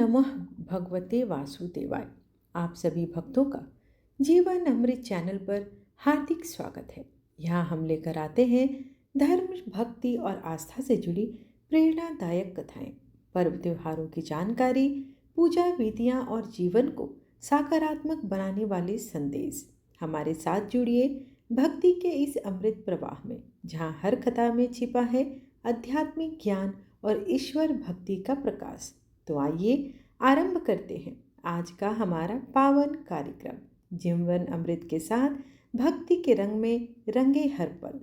नमः भगवते वासुदेवाय। आप सभी भक्तों का जीवन अमृत चैनल पर हार्दिक स्वागत है। यहाँ हम लेकर आते हैं धर्म, भक्ति और आस्था से जुड़ी प्रेरणादायक कथाएं, पर्व त्योहारों की जानकारी, पूजा विधियाँ और जीवन को सकारात्मक बनाने वाले संदेश। हमारे साथ जुड़िए भक्ति के इस अमृत प्रवाह में, जहाँ हर कथा में छिपा है आध्यात्मिक ज्ञान और ईश्वर भक्ति का प्रकाश। तो आइए आरंभ करते हैं आज का हमारा पावन कार्यक्रम जीवन अमृत के साथ भक्ति के रंग में रंगे हर पल।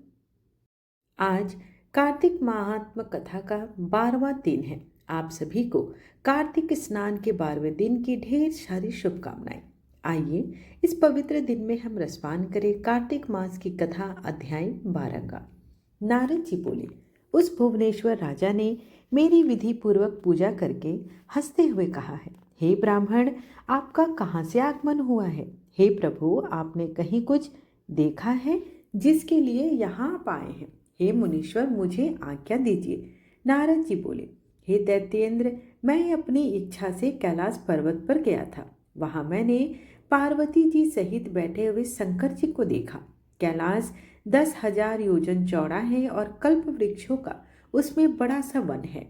आज कार्तिक महात्म कथा का 12वां दिन है। आप सभी को कार्तिक स्नान के 12वें दिन की ढेर सारी शुभकामनाएं। आइए इस पवित्र दिन में हम रसपान करें कार्तिक मास की कथा अध्याय 12 का। नारद जी बोले, उस भुवनेश्वर राजा ने मेरी विधि पूर्वक पूजा करके हंसते हुए कहा है, हे ब्राह्मण, आपका कहाँ से आगमन हुआ है? हे प्रभु, आपने कहीं कुछ देखा है जिसके लिए यहाँ आप आए हैं? हे मुनीश्वर, मुझे आज्ञा दीजिए। नारद जी बोले, हे दैत्येंद्र, मैं अपनी इच्छा से कैलाश पर्वत पर गया था। वहाँ मैंने पार्वती जी सहित बैठे हुए शंकर जी को देखा। कैलाश 10,000 योजन चौड़ा है और कल्प वृक्षों का उसमें बड़ा सा वन है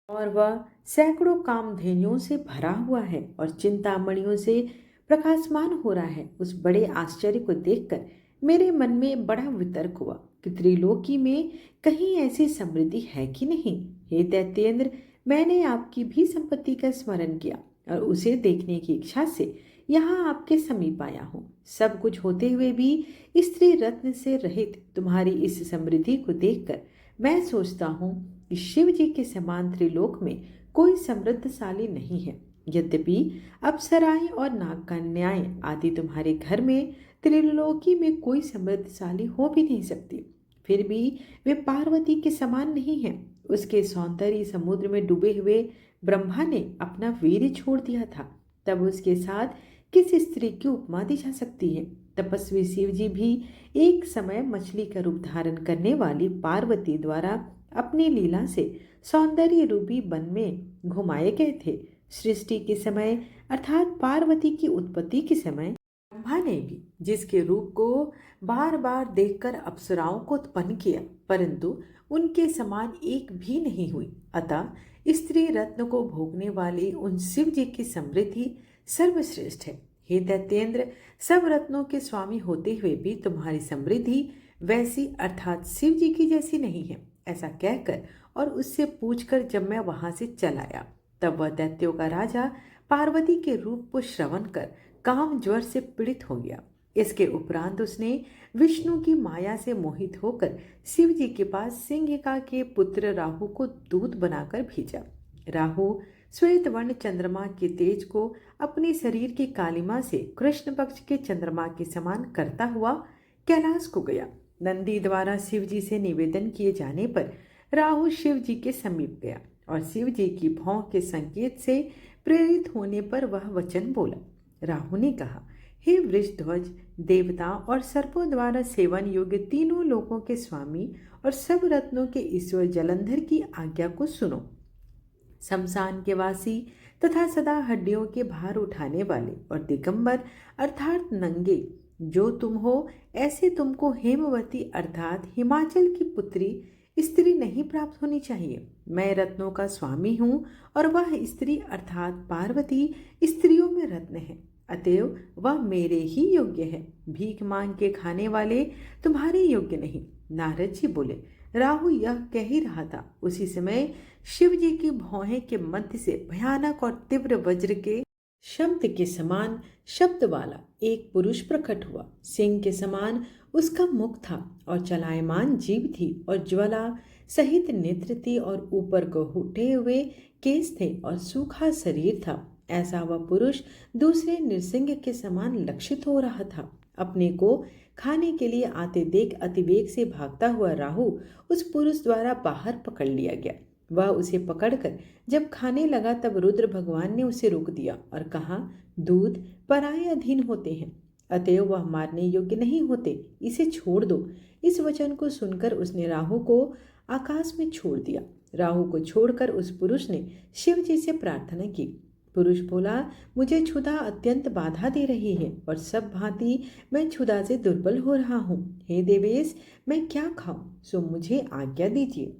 और वह सैकड़ों कामधेनुओं से भरा हुआ है और चिंतामणियों से प्रकाशमान हो रहा है। उस बड़े आश्चर्य को देखकर मेरे मन में बड़ा वितर्क हुआ कि त्रिलोकी में कहीं ऐसी समृद्धि है कि नहीं। हे दैत्येंद्र, मैंने आपकी भी संपत्ति का स्मरण किया और उसे देखने की इच्छा से यहाँ आपके समीप आया हूँ। सब कुछ होते हुए भी स्त्री रत्न से रहित तुम्हारी इस समृद्धि को देखकर मैं सोचता हूँ कि शिव जी के समान त्रिलोक में कोई समृद्धशाली नहीं है। यद्यपि अप्सराएं और नागकन्याएं आदि तुम्हारे घर में त्रिलोकी में कोई समृद्धशाली हो भी नहीं सकती, फिर भी वे पार्वती के समान नहीं है। उसके सौंदर्य समुद्र में डूबे हुए ब्रह्मा ने अपना वीर्य छोड़ दिया था, तब उसके साथ किस स्त्री की उपमा दी जा सकती है? तपस्वी शिव जी भी एक समय मछली का रूप धारण करने वाली पार्वती द्वारा अपनी लीला से सौंदर्य रूपी वन में घुमाए गए थे। सृष्टि के समय अर्थात पार्वती की उत्पत्ति के समय ब्रह्मा ने भी जिसके रूप को बार बार देखकर अप्सराओं को उत्पन्न किया, परंतु उनके समान एक भी नहीं हुई। अतः स्त्री रत्न को भोगने वाली उन शिव जी की समृद्धि सर्वश्रेष्ठ है। हे दैत्येंद्र, सब रत्नों के स्वामी होते हुए भी तुम्हारी समृद्धि वैसी अर्थात शिव जी की जैसी नहीं है। ऐसा कहकर और उससे पूछकर जब मैं वहां से चला आया, तब वह दैत्यों का राजा पार्वती के रूप को श्रवण कर काम ज्वर से पीड़ित हो गया। इसके उपरांत उसने विष्णु की माया से मोहित होकर शिव जी के पास सिंहिका के पुत्र राहु को दूत बनाकर भेजा। राहु श्वेत वर्ण चंद्रमा के तेज को अपने शरीर की कालिमा से कृष्ण पक्ष के चंद्रमा के समान करता हुआ कैलाश को गया। नंदी द्वारा शिव जी से निवेदन किए जाने पर राहु शिव जी के समीप गया और शिव जी की भौं के संकेत से प्रेरित होने पर वह वचन बोला। राहु ने कहा, हे वृषध्वज, देवता और सर्पों द्वारा सेवन योग्य तीनों लोकों के स्वामी और सब रत्नों के ईश्वर जलंधर की आज्ञा को सुनो। शमशान के वासी तथा सदा हड्डियों के भार उठाने वाले और दिगंबर अर्थात नंगे जो तुम हो, ऐसे तुमको हेमवती अर्थात हिमाचल की पुत्री स्त्री नहीं प्राप्त होनी चाहिए। मैं रत्नों का स्वामी हूँ और वह स्त्री अर्थात पार्वती स्त्रियों में रत्न है, अतएव वह मेरे ही योग्य है। भीख मांग के खाने वाले तुम्हारे योग्य नहीं। नारद जी बोले, राहु यह कह ही रहा था, उसी समय शिव जी की भौहें के मध्य से भयानक और तीव्र वज्र के शब्द के समान शब्द वाला एक पुरुष प्रकट हुआ। सिंह के समान उसका मुख था और चलायमान जीभ थी और ज्वाला सहित नेत्र थी और ऊपर को उठे हुए केस थे और सूखा शरीर था। ऐसा वह पुरुष दूसरे नृसिंह के समान लक्षित हो रहा था। अपने को खाने के लिए आते देख अतिवेग से भागता हुआ राहु उस पुरुष द्वारा बाहर पकड़ लिया गया। वह उसे पकड़कर जब खाने लगा तब रुद्र भगवान ने उसे रोक दिया और कहा, दूध पराये अधीन होते हैं, अतएव वह मारने योग्य नहीं होते, इसे छोड़ दो। इस वचन को सुनकर उसने राहु को आकाश में छोड़ दिया। राहु को छोड़कर उस पुरुष ने शिव जी से प्रार्थना की, पुरुष बोला, मुझे क्षुधा अत्यंत बाधा दे रही है और सब भांति मैं क्षुधा से दुर्बल हो रहा हूँ। हे देवेश, मैं क्या खाऊं? सो मुझे आज्ञा दीजिए।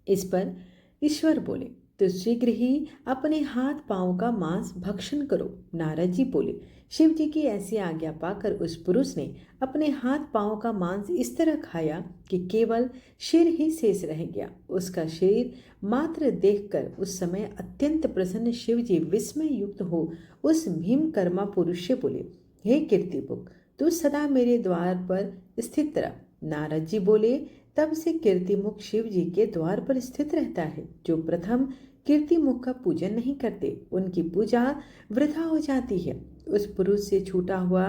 इस पर ईश्वर बोले, तो शीघ्र ही अपने हाथ पांव का मांस भक्षण करो। नारद जी बोले, शिव जी की ऐसी आज्ञा पाकर उस पुरुष ने अपने हाथ पांव का मांस इस तरह खाया कि केवल सिर ही शेष रह गया। उसका शरीर मात्र देखकर उस समय अत्यंत प्रसन्न शिव जी विस्मय युक्त हो उस भीमकर्मा पुरुष से बोले, हे कीर्तिपुक, तू सदा मेरे द्वार पर स्थित रह। नारद जी बोले, तब से कीर्तिमुख शिव जी के द्वार पर स्थित रहता है। जो प्रथम कीर्तिमुख का पूजन नहीं करते, उनकी पूजा वृथा हो जाती है। उस पुरुष से छूटा हुआ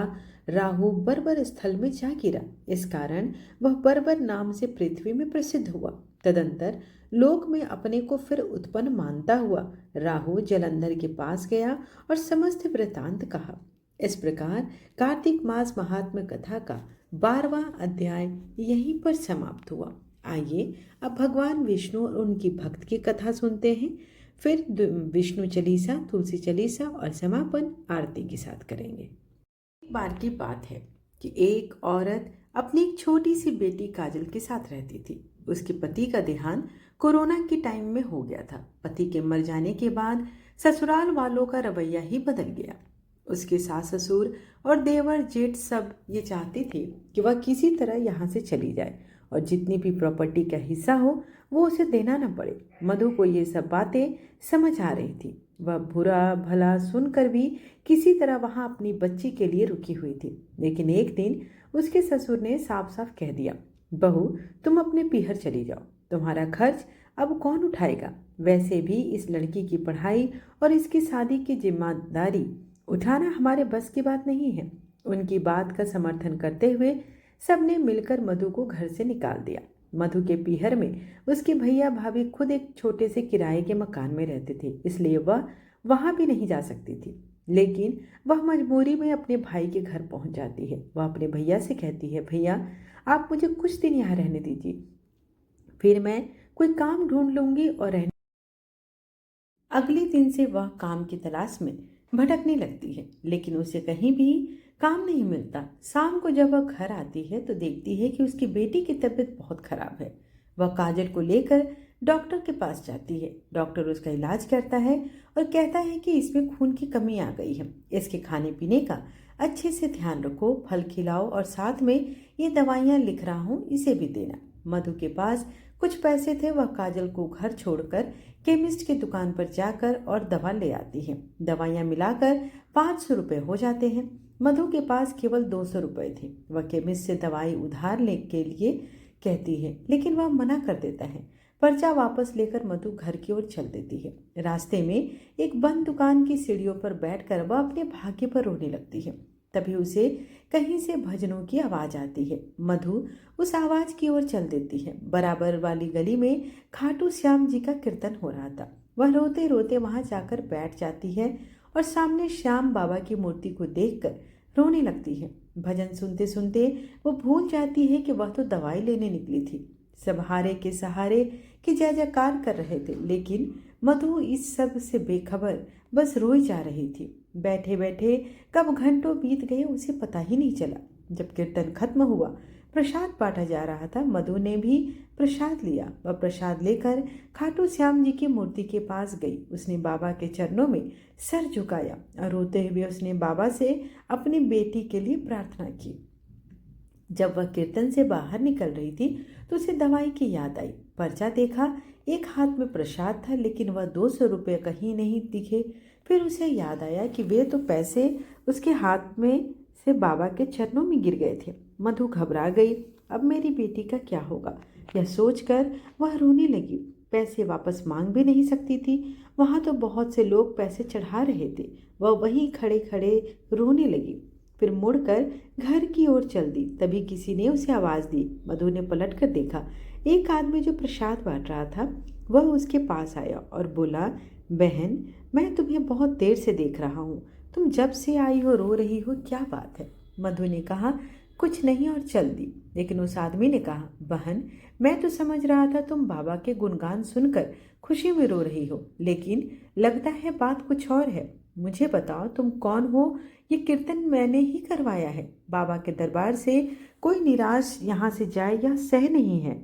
राहु बर्बर स्थल में जा गिरा। इस कारण वह बर्बर नाम से पृथ्वी में प्रसिद्ध हुआ। तदंतर लोक में अपने को फिर उत्पन्न मानता हुआ राहु जलंधर के पास गया और समस्त वृतांत कहा। इस प्रकार कार्तिक मास महात्म्य कथा का 12वां अध्याय यहीं पर समाप्त हुआ। आइए अब भगवान विष्णु और उनकी भक्त की कथा सुनते हैं। फिर विष्णु चालीसा, तुलसी चालीसा और समापन आरती के साथ करेंगे। एक बार की बात है कि एक औरत अपनी एक छोटी सी बेटी काजल के साथ रहती थी। उसके पति का देहांत कोरोना के टाइम में हो गया था। पति के मर जाने के बाद ससुराल वालों का रवैया ही बदल गया। उसके सास ससुर और देवर जेठ सब ये चाहते थे कि वह किसी तरह यहाँ से चली जाए और जितनी भी प्रॉपर्टी का हिस्सा हो वो उसे देना न पड़े। मधु को ये सब बातें समझ आ रही थी। वह बुरा भला सुनकर भी किसी तरह वहाँ अपनी बच्ची के लिए रुकी हुई थी। लेकिन एक दिन उसके ससुर ने साफ साफ कह दिया, बहू तुम अपने पीहर चली जाओ, तुम्हारा खर्च अब कौन उठाएगा? वैसे भी इस लड़की की पढ़ाई और इसकी शादी की जिम्मेदारी उठाना हमारे बस की बात नहीं है। उनकी बात का समर्थन करते हुए सबने मिलकर मधु को घर से निकाल दिया। मधु के पीहर में उसके भैया भाभी खुद एक छोटे से किराए के मकान में रहते थे, इसलिए वह वहां भी नहीं जा सकती थी। लेकिन वह मजबूरी में अपने भाई के घर पहुंच जाती है। वह अपने भैया से कहती है, भैया आप मुझे कुछ दिन यहाँ रहने दीजिए, फिर मैं कोई काम ढूंढ लूंगी और रहने। अगले दिन से वह काम की तलाश में भटकने लगती है, लेकिन उसे कहीं भी काम नहीं मिलता। शाम को जब वह घर आती है तो देखती है कि उसकी बेटी की तबीयत बहुत खराब है। वह काजल को लेकर डॉक्टर के पास जाती है। डॉक्टर उसका इलाज करता है और कहता है कि इसमें खून की कमी आ गई है, इसके खाने पीने का अच्छे से ध्यान रखो, फल खिलाओ और साथ में ये दवाइयाँ लिख रहा हूँ इसे भी देना। मधु के पास कुछ पैसे थे। वह काजल को घर छोड़कर केमिस्ट की दुकान पर जाकर और दवा ले आती है। दवाइयाँ मिलाकर 500 रुपये हो जाते हैं। मधु के पास केवल 200 रुपये थे। वह केमिस्ट से दवाई उधार ले के लिए कहती है, लेकिन वह मना कर देता है। पर्चा वापस लेकर मधु घर की ओर चल देती है। रास्ते में एक बंद दुकान की सीढ़ियों पर बैठकर वह अपने भाग्य पर रोने लगती है। तभी उसे कहीं से भजनों की आवाज़ आती है। मधु उस आवाज़ की ओर चल देती है। बराबर वाली गली में खाटू श्याम जी का कीर्तन हो रहा था। वह रोते रोते वहां जाकर बैठ जाती है और सामने श्याम बाबा की मूर्ति को देखकर रोने लगती है। भजन सुनते सुनते वो भूल जाती है कि वह तो दवाई लेने निकली थी। सब हारे के सहारे की जय जयकार कर रहे थे, लेकिन मधु इस सब से बेखबर बस रोई जा रही थी। बैठे बैठे कब घंटों बीत गए उसे पता ही नहीं चला। जब कीर्तन खत्म हुआ, प्रसाद बांटा जा रहा था। मधु ने भी प्रसाद लिया। वह प्रसाद लेकर खाटू श्याम जी की मूर्ति के पास गई। उसने बाबा के चरणों में सर झुकाया और रोते हुए उसने बाबा से अपनी बेटी के लिए प्रार्थना की। जब वह कीर्तन से बाहर निकल रही थी तो उसे दवाई की याद आई। पर्चा देखा, एक हाथ में प्रसाद था, लेकिन वह 200 रुपये कहीं नहीं दिखे। फिर उसे याद आया कि वे तो पैसे उसके हाथ में से बाबा के चरणों में गिर गए थे। मधु घबरा गई। अब मेरी बेटी का क्या होगा, यह सोचकर वह रोने लगी। पैसे वापस मांग भी नहीं सकती थी। वहाँ तो बहुत से लोग पैसे चढ़ा रहे थे। वह वहीं खड़े खड़े रोने लगी। फिर मुड़कर घर की ओर चल दी। तभी किसी ने उसे आवाज़ दी। मधु ने पलट कर देखा। एक आदमी जो प्रसाद बांट रहा था वह उसके पास आया और बोला, बहन मैं तुम्हें बहुत देर से देख रहा हूँ, तुम जब से आई हो रो रही हो, क्या बात है? मधु ने कहा, कुछ नहीं और चल दी। लेकिन उस आदमी ने कहा, बहन, मैं तो समझ रहा था तुम बाबा के गुणगान सुनकर खुशी में रो रही हो, लेकिन लगता है बात कुछ और है। मुझे बताओ तुम कौन हो? ये कीर्तन मैंने ही करवाया है। बाबा के दरबार से कोई निराश यहाँ से जाए या सह नहीं है।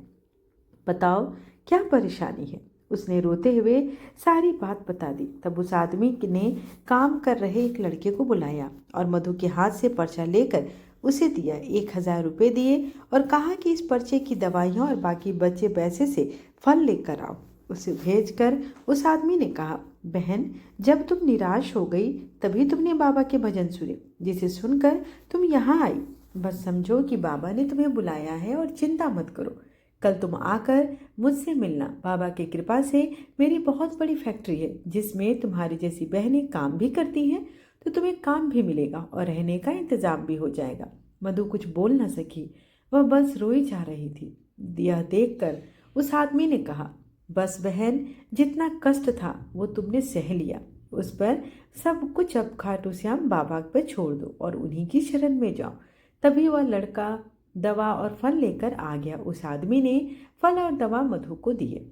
बताओ क्या परेशानी है? उसने रोते हुए सारी बात बता दी। तब उस आदमी ने काम कर रहे एक लड़के को बुलाया और मधु के हाथ से पर्चा लेकर उसे दिया। 1,000 रुपये दिए और कहा कि इस पर्चे की दवाइयाँ और बाकी बचे पैसे से फल लेकर आओ। उसे भेजकर उस आदमी ने कहा, बहन, जब तुम निराश हो गई तभी तुमने बाबा के भजन सुने, जिसे सुनकर तुम यहाँ आई। बस समझो कि बाबा ने तुम्हें बुलाया है और चिंता मत करो। कल तुम आकर मुझसे मिलना। बाबा की कृपा से मेरी बहुत बड़ी फैक्ट्री है जिसमें तुम्हारी जैसी बहनें काम भी करती हैं, तो तुम्हें काम भी मिलेगा और रहने का इंतजाम भी हो जाएगा। मधु कुछ बोल न सकी, वह बस रोई जा रही थी। यह देखकर उस आदमी ने कहा, बस बहन, जितना कष्ट था वो तुमने सह लिया, उस पर सब कुछ अब खाटू श्याम बाबा पर छोड़ दो और उन्हीं की शरण में जाओ। तभी वह लड़का दवा और फल लेकर आ गया। उस आदमी ने फल और दवा मधु को दिए।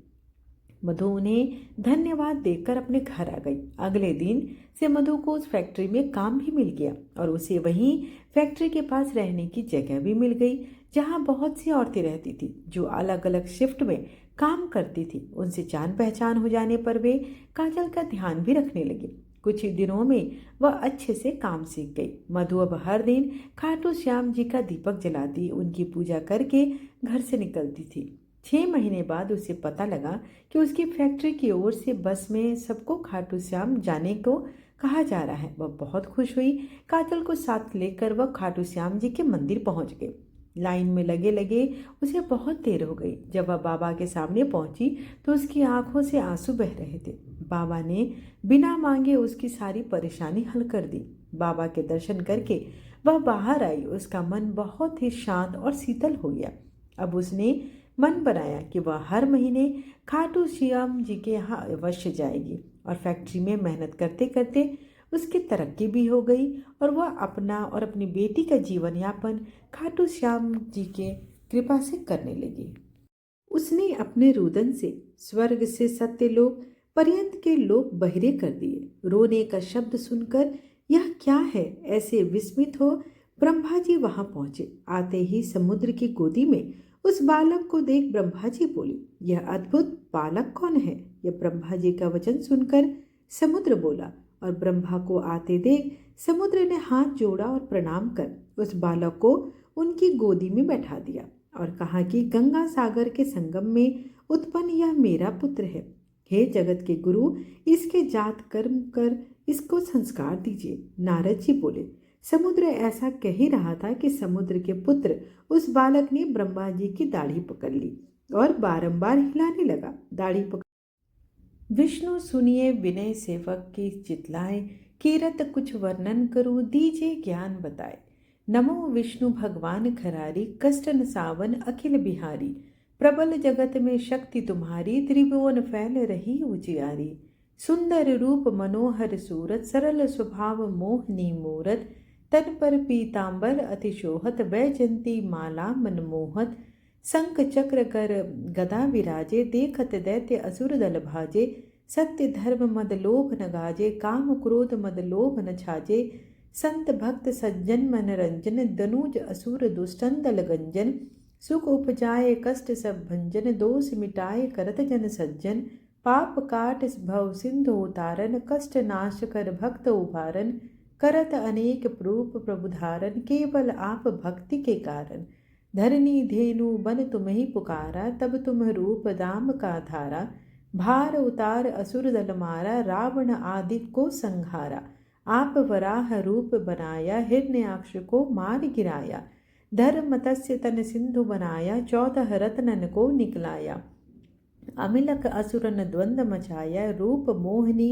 मधु उन्हें धन्यवाद देकर अपने घर आ गई। अगले दिन से मधु को उस फैक्ट्री में काम भी मिल गया और उसे वहीं फैक्ट्री के पास रहने की जगह भी मिल गई, जहां बहुत सी औरतें रहती थी जो अलग अलग शिफ्ट में काम करती थी। उनसे जान पहचान हो जाने पर वे काजल का ध्यान भी रखने लगे। कुछ ही दिनों में वह अच्छे से काम सीख गई। मधु अब हर दिन खाटू श्याम जी का दीपक जलाती, उनकी पूजा करके घर से निकलती थी। 6 महीने बाद उसे पता लगा कि उसकी फैक्ट्री की ओर से बस में सबको खाटू श्याम जाने को कहा जा रहा है। वह बहुत खुश हुई। काजल को साथ लेकर वह खाटू श्याम जी के मंदिर पहुंच गई। लाइन में लगे लगे उसे बहुत देर हो गई। जब वह बाबा के सामने पहुंची तो उसकी आंखों से आंसू बह रहे थे। बाबा ने बिना मांगे उसकी सारी परेशानी हल कर दी। बाबा के दर्शन करके वह बाहर आई। उसका मन बहुत ही शांत और शीतल हो गया। अब उसने मन बनाया कि वह हर महीने खाटू श्याम जी के यहाँ अवश्य जाएगी और फैक्ट्री में मेहनत करते करते उसकी तरक्की भी हो गई और वह अपना और अपनी बेटी का जीवन यापन खाटू श्याम जी के कृपा से करने लगी। उसने अपने रुदन से स्वर्ग से सत्यलोक पर्यंत के लोग बहिरे कर दिए। रोने का शब्द सुनकर यह क्या है ऐसे विस्मित हो ब्रह्मा जी वहां पहुंचे। आते ही समुद्र की गोदी में उस बालक को देख ब्रह्मा जी बोले, यह अद्भुत बालक कौन है? यह ब्रह्मा जी का वचन सुनकर समुद्र बोला और ब्रह्मा को आते देख समुद्र ने हाथ जोड़ा और प्रणाम कर उस बालक को उनकी गोदी में बैठा दिया और कहा कि गंगा सागर के संगम में उत्पन्न यह मेरा पुत्र है। हे जगत के गुरु, इसके जात कर्म कर इसको संस्कार दीजिए। नारद जी बोले। समुद्र ऐसा कह ही रहा था कि समुद्र के पुत्र उस बालक ने ब्रह्मा जी की दाढ़ी पकड़ ली और बारंबार हिलाने लगा। दाढ़ी पकड़ विष्णु सुनिए विनय सेवक की चितलाए, कीरत कुछ वर्णन करूं दीजिए ज्ञान बताए। नमो विष्णु भगवान खरारी, कष्ट न सावन अखिल बिहारी। प्रबल जगत में शक्ति तुम्हारी, त्रिभुवन फैल रही उजियारी। सुंदर रूप मनोहर सूरत, सरल स्वभाव मोहनी मूरत। तन पर पीतांबर अति शोहत, वैजंती माला मनमोहत। शंख चक्र कर गदा विराजे, देखत दैत्य असुर दल भाजे। सत्य धर्म मद लोभ न गाजे, काम क्रोध मद लोभ न छाजे। संत भक्त सज्जन मन रंजन, दनुज असुर दुष्टन दल गंजन। सुख उपजाए कष्ट सब भंजन, दोष मिटाए करत जन सज्जन। पाप काट भव सिंधु उतारन, कष्ट नाश कर भक्त उबारन। करत अनेक रूप प्रभु धारन, केवल आप भक्ति के कारण। धरनी धेनु बन तुम ही पुकारा, तब तुम रूप दाम का धारा। भार उतार असुर दल मारा, रावण आदि को संहारा। आप वराह रूप बनाया, हिरण्याक्ष को मार गिराया। धर मत्स्य तन सिंधु बनाया, 14 रत्नन को निकलाया। अमिलक असुरन द्वंद मचाया, रूप मोहिनी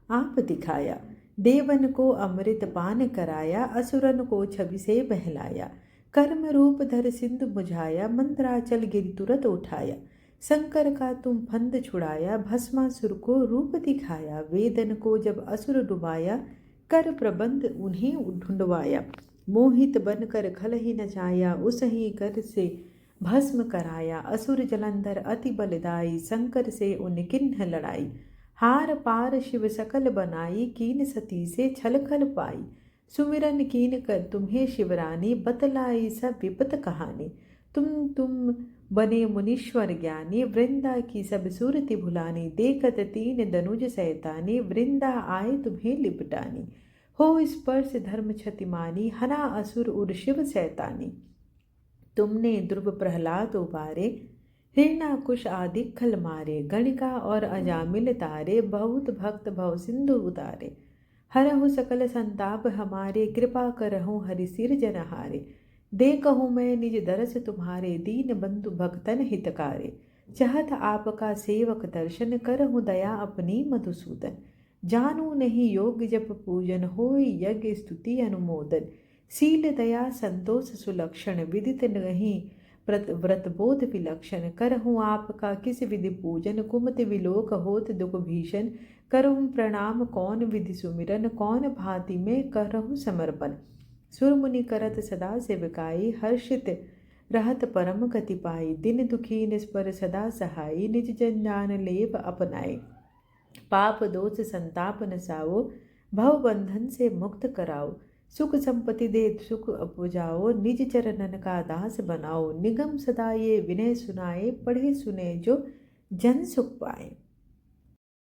आप दिखाया। देवन को अमृत पान कराया, असुरन को छवि से बहलाया। कर्म रूप धर सिंधु बुझाया, मंत्राचल गिरि तुरत उठाया। शंकर का तुम फंद छुड़ाया, भस्मासुर को रूप दिखाया। वेदन को जब असुर डुबाया, कर प्रबंध उन्हें ढूंढवाया। मोहित बनकर खल ही न जाया, उस ही कर से भस्म कराया। असुर जलंधर अति बलदाई, शंकर से उन किन्ह लड़ाई। हार पार शिव सकल बनाई, कीन सती से छल खल पाई। सुमिरन कीन कर तुम्हें शिवरानी, बतलाई सब विपत कहानी। तुम बने मुनीश्वर ज्ञानी, वृंदा की सब सूरति भुलानी। देखत तीन दनुज सैतानी, वृंदा आए तुम्हें लिपटानी। हो स्पर्श धर्म क्षतिमानी, हना असुर उर शिव सैतानी। तुमने ध्रुव प्रहलाद उबारे, हिरण्याकुश आदि खल मारे। गणिका और अजामिल तारे, बहुत भक्त भव सिंधु उतारे। हरहु सकल संताप हमारे, कृपा करहु हरि सिर जनहारे। देखहु मैं निज दरस तुम्हारे, दीन बंधु भक्तन हितकारे। चाहत आपका सेवक दर्शन, करहु दया अपनी मधुसूदन। जानू नहीं योग जप पूजन, होय यज्ञ स्तुति अनुमोदन। शील दया संतोष सुलक्षण, विदित नहीं व्रत बोध विलक्षण। करहूँ आपका किस विधि पूजन, कुमति विलोक होत दुख भीषण। करहूँ प्रणाम कौन विधि सुमिरन, कौन भांति में करहूँ समर्पण। सुर मुनि करत सदा सेवकाई, हर्षित रहत परम गति पाई। दिन दुखी निस्पर सदा सहाई, निज जन जान लेप अपनाए। पाप दोष संताप नसाओ, भव बंधन से मुक्त कराओ। सुख संपत्ति दे सुख उपजाओ, निज चरणन का दास बनाओ। निगम सदा ये विनय सुनाए, पढ़े सुने जो जन सुख पाए।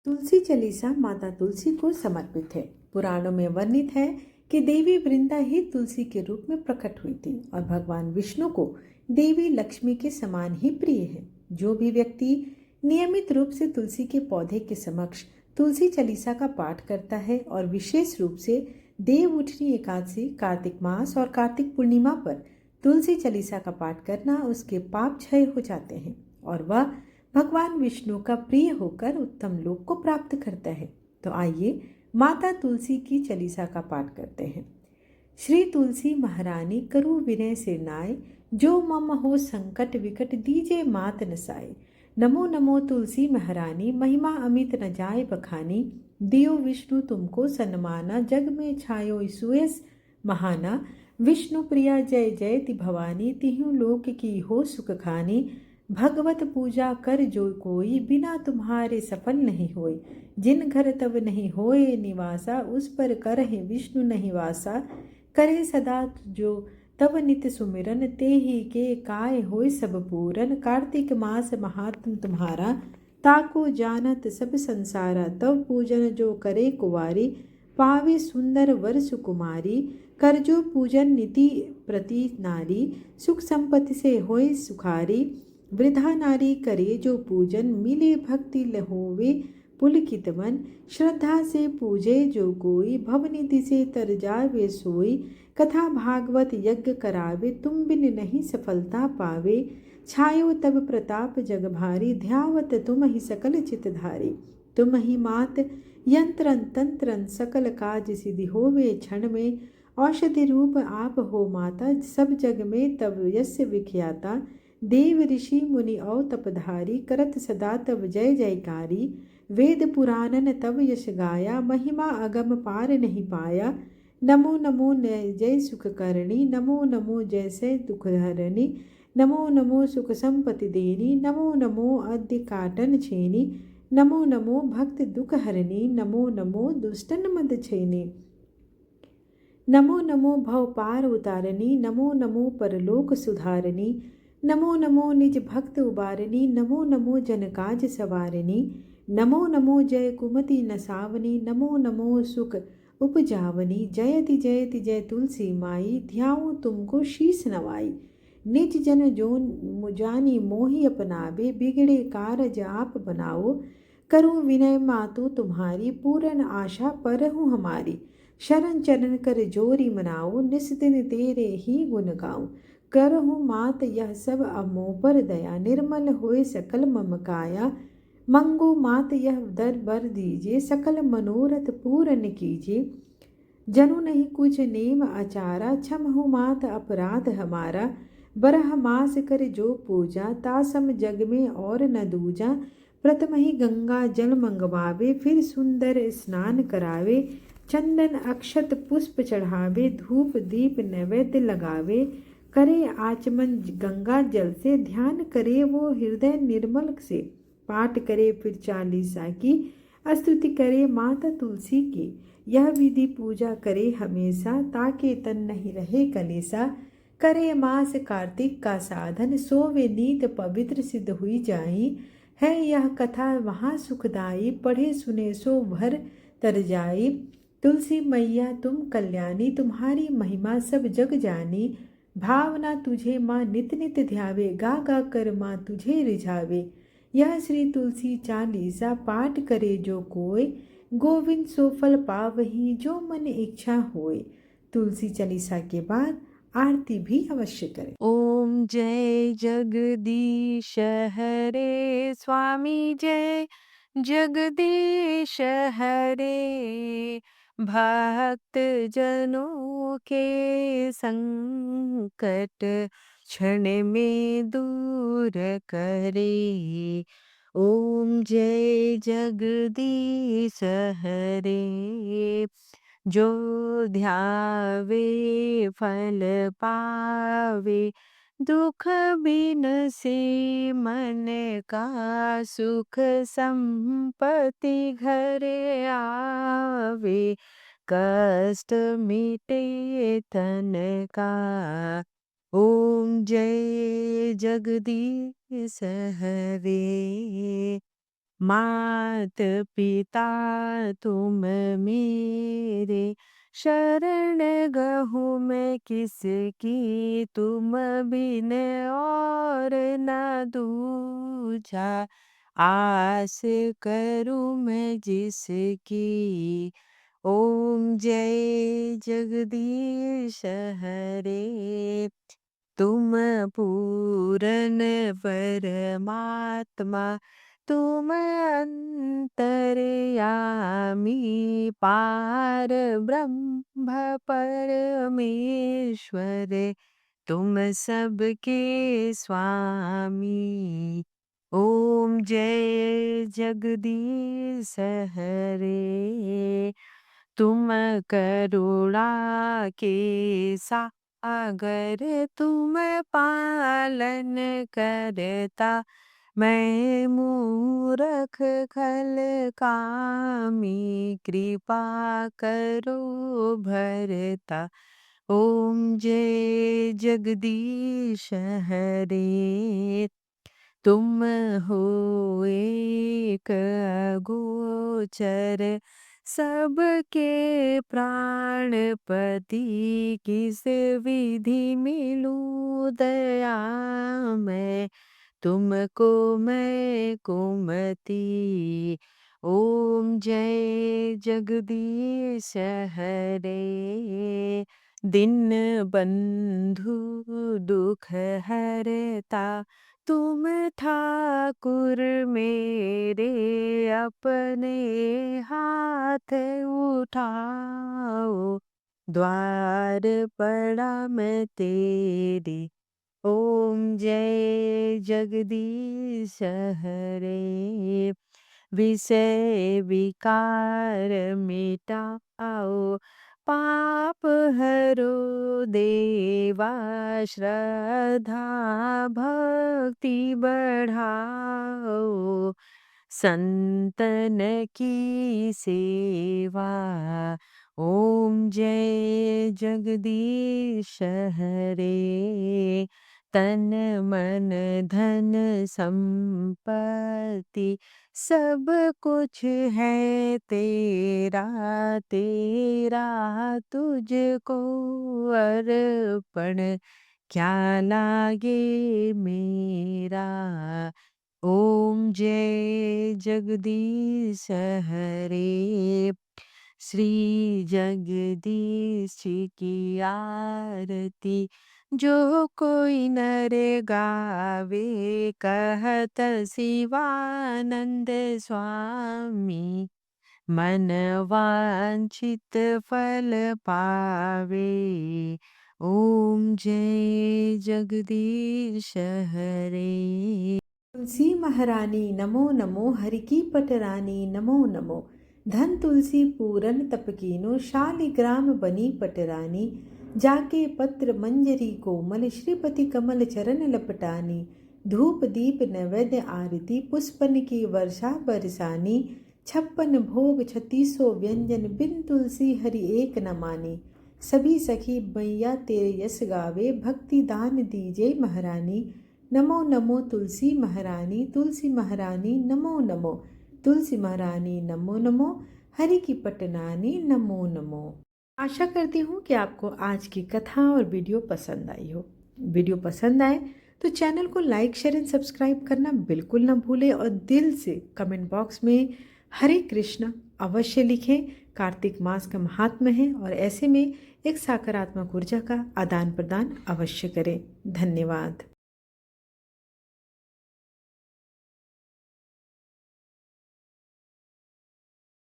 तुलसी चालीसा माता तुलसी को समर्पित है। पुराणों में वर्णित है कि देवी वृंदा ही तुलसी के रूप में प्रकट हुई थी और भगवान विष्णु को देवी लक्ष्मी के समान ही प्रिय है। जो भी व्यक्ति नियमित रूप से तुलसी के पौधे के समक्ष तुलसी चालीसा का पाठ करता है और विशेष रूप से देव उठनी एकादशी, कार्तिक मास और कार्तिक पूर्णिमा पर तुलसी चालीसा का पाठ करना, उसके पाप क्षय हो जाते हैं और वह भगवान विष्णु का प्रिय होकर उत्तम लोक को प्राप्त करता है। तो आइए माता तुलसी की चालीसा का पाठ करते हैं। श्री तुलसी महारानी करु विनय सिरनाय, जो मम हो संकट विकट दीजे मात नसाए। नमो नमो तुलसी महारानी, महिमा अमित न जाए बखानी। दियो विष्णु तुमको सन्माना, जग में छायो सुयस महाना। विष्णु प्रिया जय जयति भवानी, तिहु लोक की हो सुख खानी। भगवत पूजा कर जो कोई, बिना तुम्हारे सफल नहीं होय। जिन घर तब नहीं होए निवासा, उस पर करहि विष्णु नहीं वासा। करे सदा जो तब नित सुमिरन, ते ही के काय होय सब पूरन। कार्तिक मास महात्म तुम्हारा, ताको जानत सब संसारा। तब पूजन जो करे कुवारी, पावे सुंदर वर सुकुमारी। कर जो पूजन नीति प्रति नारी, सुख संपत्ति से होय सुखारी। वृद्धा नारी करे जो पूजन, मिले भक्ति लहोवे पुलकित मन। श्रद्धा से पूजे जो कोई, भवनिधि से तर जावे सोई। कथा भागवत यज्ञ करावे, तुम बिन नहीं सफलता पावे। छायो तब प्रताप जग भारी, ध्यावत तुम ही सकल चितधारी। तुम ही मात यंत्रन तंत्रन, सकल काज सिद्धि होवे क्षण में। औषधि रूप आप हो माता, सब जग में तब यस्य विख्याता। देव ऋषि मुनि औ तपधारी, करत सदा तब जय जयकारी। वेद पुराणन तब यश गाया, महिमा अगम पार नहीं पाया। नमो नमो जय सुख करणी, नमो नमो जय से दुख हरणी। नमो नमो सुख संपत्ति देनी, नमो नमो अद्य काटन छेनी। नमो नमो भक्त दुख हरणी, नमो नमो दुष्टन मद छेनी। नमो नमो भव पार उतारनी, नमो नमो परलोक सुधारनी। नमो नमो निज भक्त उबारनी, नमो नमो जन काज सवारनी। नमो नमो जय कुमति नसावनी, नमो नमो सुख उपजावनी। जयति जयति जय तुलसी माई, ध्याऊँ तुमको शीस नवाई। निज जन जो जानी मोहि अपनावे, बिगड़े कारज आप बनाओ। करूँ विनय मातु तुम्हारी, पूर्ण आशा परहूँ हमारी। शरण चरण कर जोरी मनाओ, निस दिन तेरे ही गुण गाऊँ। करहूँ मात यह सब अमो पर दया, निर्मल होए सकल मम काया। मंगो मात यह दर बर दीजिए, सकल मनोरथ पूर्ण कीजिए। जनु नहीं कुछ नेम आचारा, क्षम हो मात अपराध हमारा। बरह मास कर जो पूजा, तासम जग में और न दूजा। प्रथम ही गंगा जल मंगवावे, फिर सुंदर स्नान करावे। चंदन अक्षत पुष्प चढ़ावे, धूप दीप नैवेद्य लगावे, करे आचमन गंगा जल से, ध्यान करे वो हृदय निर्मल से, पाठ करे फिर चालीसा की, स्तुति करे माता तुलसी की। यह विधि पूजा करे हमेशा, ताके तन नहीं रहे कलेसा। करे मास कार्तिक का साधन, सोवे नीत पवित्र सिद्ध हुई जाई। है यह कथा वहाँ सुखदाई, पढ़े सुने सो भर तर जाई। तुलसी मैया तुम कल्याणी, तुम्हारी महिमा सब जग जानी। भावना तुझे माँ नित नित ध्यावे, गा गा कर माँ तुझे रिझावे। यह श्री तुलसी चालीसा पाठ करे जो कोय, गोविंद सो फल पावही जो मन इच्छा होय। तुलसी चालीसा के बाद आरती भी अवश्य करें। ओम जय जगदीश हरे स्वामी जय जगदीश हरे। भक्त जनों के संकट क्षण में दूर करे। ओम जय जगदीश हरे। जो ध्यावे फल पावे, दुख बिन से मन का सुख संपत्ति घर आवे। कष्ट मिटे तन का। ओम जय जगदीश हरे। मात पिता तुम मेरे, शरण गहूँ मैं किसकी, तुम बिन और न दूजा, आस करूँ मैं जिसकी। ओम जय जगदीश हरे। तुम पूरन परमात्मा, तुम अंतर्यामी, पार ब्रह्म परमेश्वर, तुम सबके स्वामी। ओम जय जगदीश हरे। तुम करुणा के सागर, तुम पालन करता, मैं मूरख खल कामी, कृपा करो भरता। ओम जय जगदीश हरे। तुम हो एक अगोचर, सबके प्राणपति, किस विधि मिलूं दया मैं, तुमको मैं कुमति। ओम जय जगदीश हरे। दिन बंधु दुख हरता, तुम ठाकुर मेरे, अपने हाथ उठाओ, द्वार पड़ा मैं तेरी। ओम जय जगदीश हरे। विषय विकार मिटाओ, पाप हरो देवा, श्रद्धा भक्ति बढ़ाओ, संतन की सेवा। ओम जय जगदीश हरे। तन मन धन संपत्ति, सब कुछ है तेरा, तेरा तुझको अर्पण, क्या लागे मेरा। ओम जय जगदीश हरे। श्री जगदीश की आरती, जो कोई नर गावे, कहत शिवानंद स्वामी, मन वांछित फल पावे। ओम जय जगदीश हरे। तुलसी महारानी नमो नमो, हरि की पटरानी नमो नमो। धन तुलसी पूरन तपकीनो शालिग्राम बनी पटरानी। जाके पत्र मंजरी कोमल श्रीपति कमल चरण लपटानी। धूप दीप नैवेद्य आरती पुष्पन की वर्षा बरसानी। 56 भोग 3600 व्यंजन बिन तुलसी हरि एक न मानी। सभी सखी मैया तेरे यश गावे भक्ति दान दीजे महारानी। नमो नमो तुलसी महारानी, तुलसी महारानी नमो नमो। तुलसी महारानी नमो नमो, हरि की पटनानी नमो नमो। आशा करती हूँ कि आपको आज की कथा और वीडियो पसंद आई हो। वीडियो पसंद आए तो चैनल को लाइक शेयर एंड सब्सक्राइब करना बिल्कुल ना भूलें और दिल से कमेंट बॉक्स में हरे कृष्ण अवश्य लिखें। कार्तिक मास का महात्म्य है और ऐसे में एक सकारात्मक ऊर्जा का आदान प्रदान अवश्य करें। धन्यवाद।